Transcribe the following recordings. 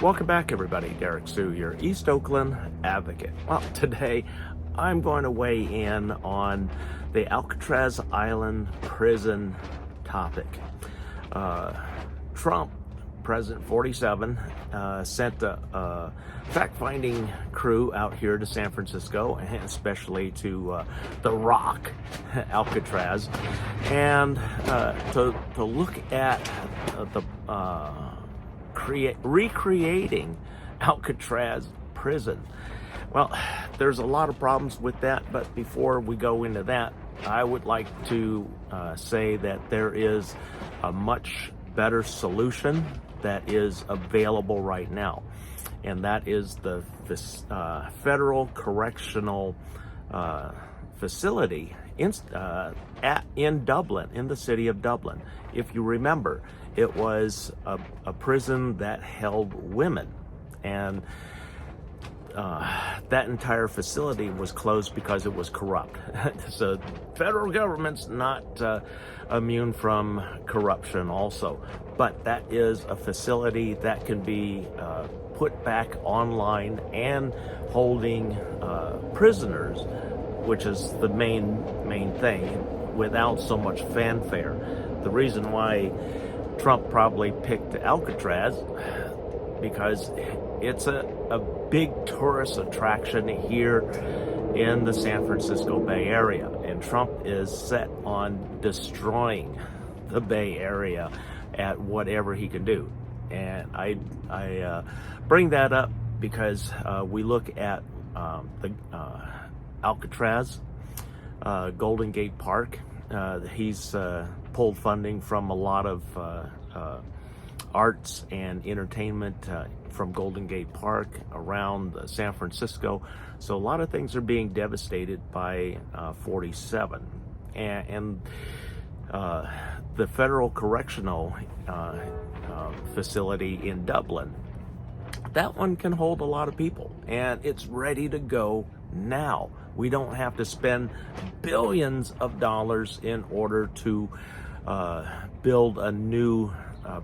Welcome back, everybody. Derrick Sue, your East Oakland advocate. Well, today I'm going to weigh in on the Alcatraz Island Prison topic. Trump, President 47, sent a fact-finding crew out here to San Francisco, and especially to the Rock, Alcatraz, and to look at the recreating Alcatraz prison. Well, there's a lot of problems with that, but before we go into that, I would like to say that there is a much better solution that is available right now, and that is this federal correctional facility in Dublin, in the city of Dublin. If you remember, it was a prison that held women, and that entire facility was closed because it was corrupt. So federal government's not immune from corruption also, but that is a facility that can be put back online and holding prisoners, which is the main thing, without so much fanfare. The reason why Trump probably picked Alcatraz, because it's a big tourist attraction here in the San Francisco Bay Area, and Trump is set on destroying the Bay Area at whatever he can do. And I bring that up because we look at the Alcatraz, Golden Gate Park. He's pulled funding from a lot of arts and entertainment from Golden Gate Park around San Francisco. So a lot of things are being devastated by 47. And the federal correctional facility in Dublin, that one can hold a lot of people, and it's ready to go now. We don't have to spend billions of dollars in order to build a new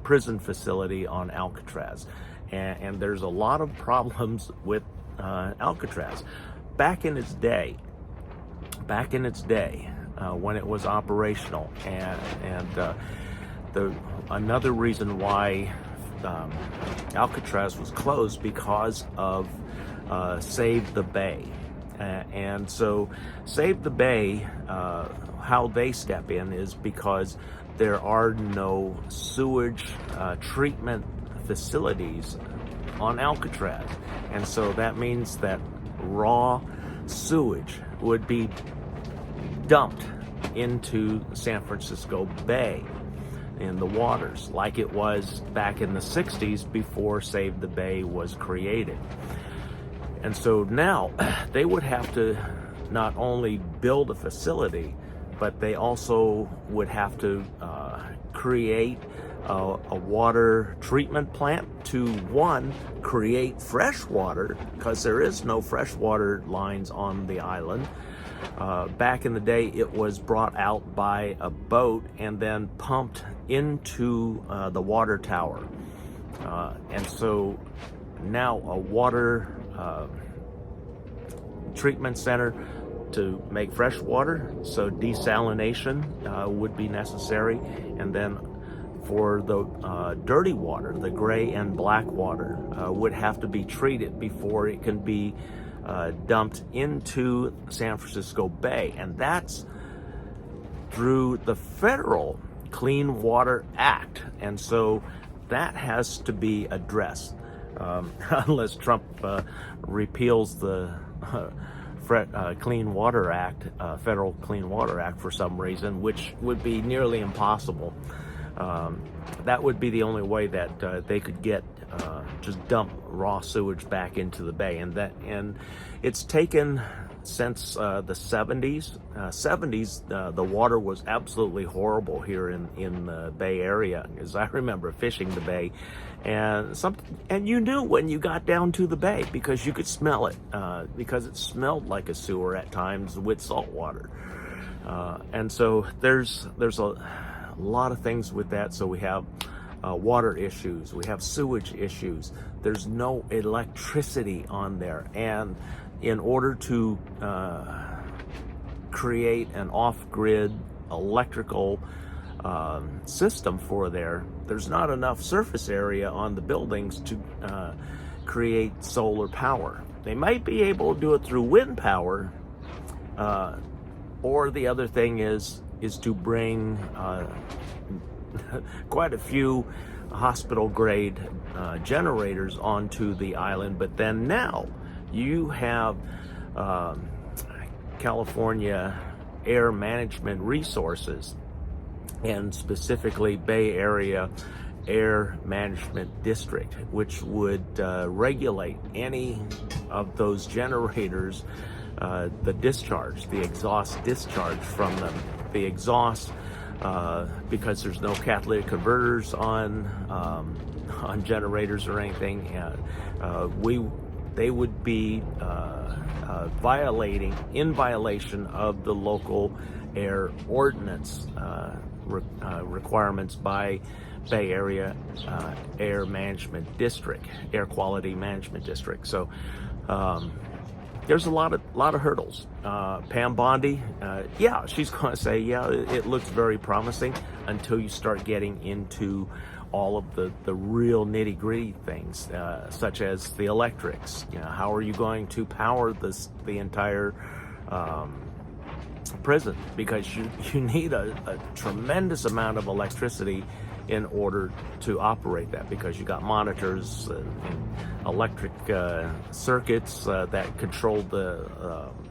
prison facility on Alcatraz. And there's a lot of problems with Alcatraz. Back in its day, when it was operational, and another reason why Alcatraz was closed, because of Save the Bay. And so Save the Bay, how they step in is because there are no sewage treatment facilities on Alcatraz. And so that means that raw sewage would be dumped into San Francisco Bay in the waters, like it was back in the 60s before Save the Bay was created. And so now they would have to not only build a facility, but they also would have to create a water treatment plant to, one, create fresh water, because there is no freshwater lines on the island. Back in the day, it was brought out by a boat and then pumped into the water tower. And so now a water treatment center to make fresh water, so desalination would be necessary, and then for the dirty water, the gray and black water, would have to be treated before it can be dumped into San Francisco Bay. And that's through the federal Clean Water Act, and so that has to be addressed unless Trump repeals the Clean Water Act, Federal Clean Water Act, for some reason, which would be nearly impossible. That would be the only way that they could get just dump raw sewage back into the bay, and it's taken since the 70s. The water was absolutely horrible here in the Bay Area, as I remember fishing the bay, and you knew when you got down to the bay because you could smell it, because it smelled like a sewer at times with salt water. And so there's a lot of things with that. So we have water issues, we have sewage issues. There's no electricity on there, and in order to create an off-grid electrical system for there's not enough surface area on the buildings to create solar power. They might be able to do it through wind power, or the other thing is to bring quite a few hospital grade generators onto the island. But then now you have California Air Management Resources, and specifically Bay Area Air Management District, which would regulate any of those generators, the discharge, the exhaust discharge from them. The exhaust, because there's no catalytic converters on generators or anything, they would be in violation of the local air ordinance requirements by Bay Area Air Management District, Air Quality Management District. So there's a lot of hurdles. Pam Bondi, yeah, she's going to say, yeah, it looks very promising, until you start getting into all of the real nitty-gritty things, such as the electrics. You know, how are you going to power the entire prison? Because you need a tremendous amount of electricity in order to operate that, because you got monitors and electric circuits that control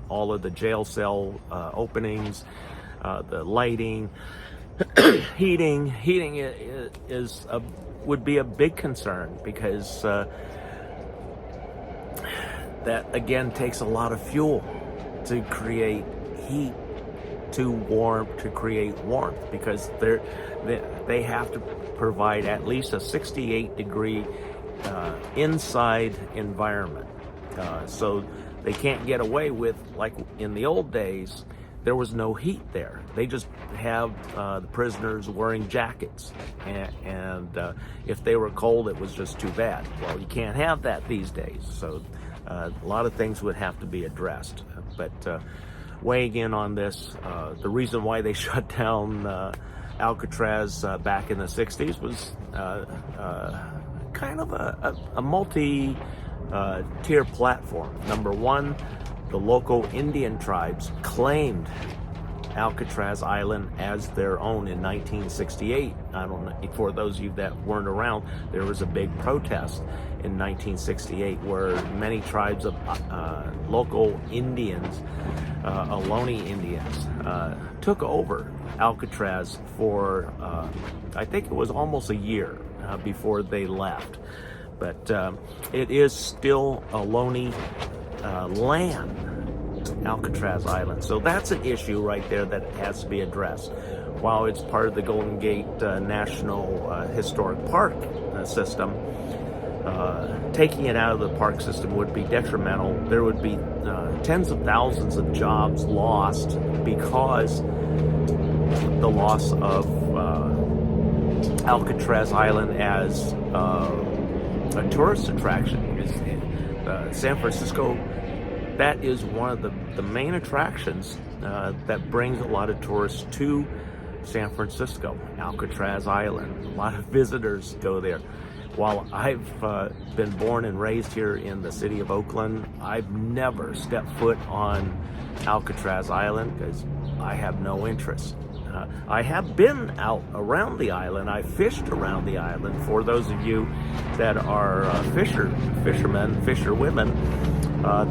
all of the jail cell openings, the lighting. Heating would be a big concern, because that again takes a lot of fuel to create heat, to create warmth, because they have to provide at least a 68 degree inside environment, so they can't get away with, like in the old days, there was no heat there. They just have the prisoners wearing jackets, and if they were cold, it was just too bad. Well, you can't have that these days, so a lot of things would have to be addressed. But weighing in on this, the reason why they shut down Alcatraz back in the 60s was kind of a multi-tier platform. Number one, the local Indian tribes claimed Alcatraz Island as their own in 1968. I don't know, for those of you that weren't around, there was a big protest in 1968 where many tribes of local Indians, Ohlone Indians, took over Alcatraz for, I think it was almost a year before they left. But it is still Ohlone land, Alcatraz Island. So that's an issue right there that has to be addressed. While it's part of the Golden Gate National Historic Park system, taking it out of the park system would be detrimental. There would be tens of thousands of jobs lost because the loss of Alcatraz Island as a tourist attraction. San Francisco, that is one of the main attractions that brings a lot of tourists to San Francisco, Alcatraz Island. A lot of visitors go there. While I've been born and raised here in the city of Oakland, I've never stepped foot on Alcatraz Island because I have no interest. I have been out around the island. I fished around the island. For those of you that are fishermen, fisherwomen,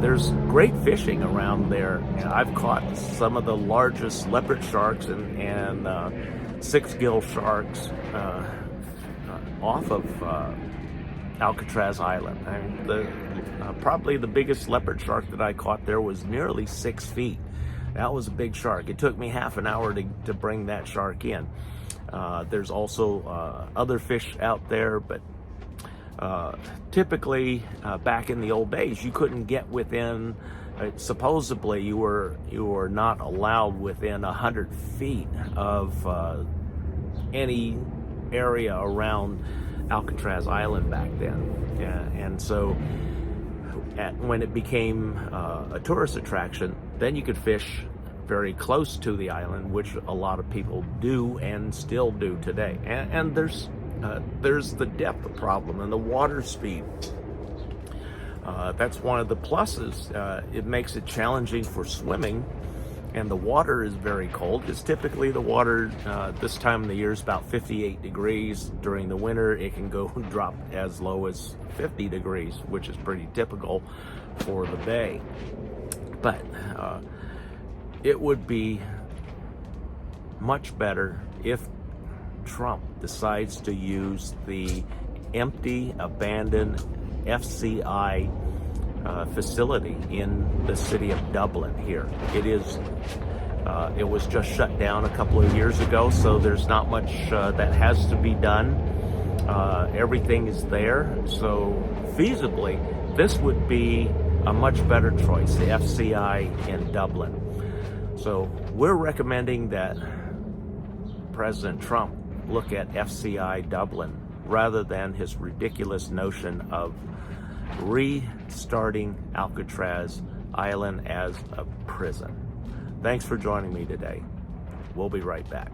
there's great fishing around there. And I've caught some of the largest leopard sharks and six-gill sharks off of Alcatraz Island. I mean, probably the biggest leopard shark that I caught there was nearly 6 feet. That was a big shark. It took me half an hour to bring that shark in. There's also other fish out there, but typically back in the old days, you couldn't get within. Supposedly, you were not allowed within 100 feet of any area around Alcatraz Island back then. And so when it became a tourist attraction, then you could fish very close to the island, which a lot of people do and still do today. And there's the depth problem and the water speed. That's one of the pluses. It makes it challenging for swimming, and the water is very cold, because typically the water this time of the year is about 58 degrees. During the winter, it can go drop as low as 50 degrees, which is pretty typical for the bay. But it would be much better if Trump decides to use the empty, abandoned FCI facility in the city of Dublin here. It was just shut down a couple of years ago, so there's not much that has to be done. Everything is there, so feasibly this would be a much better choice, the FCI in Dublin. So we're recommending that President Trump look at FCI Dublin rather than his ridiculous notion of restarting Alcatraz Island as a prison. Thanks for joining me today. We'll be right back.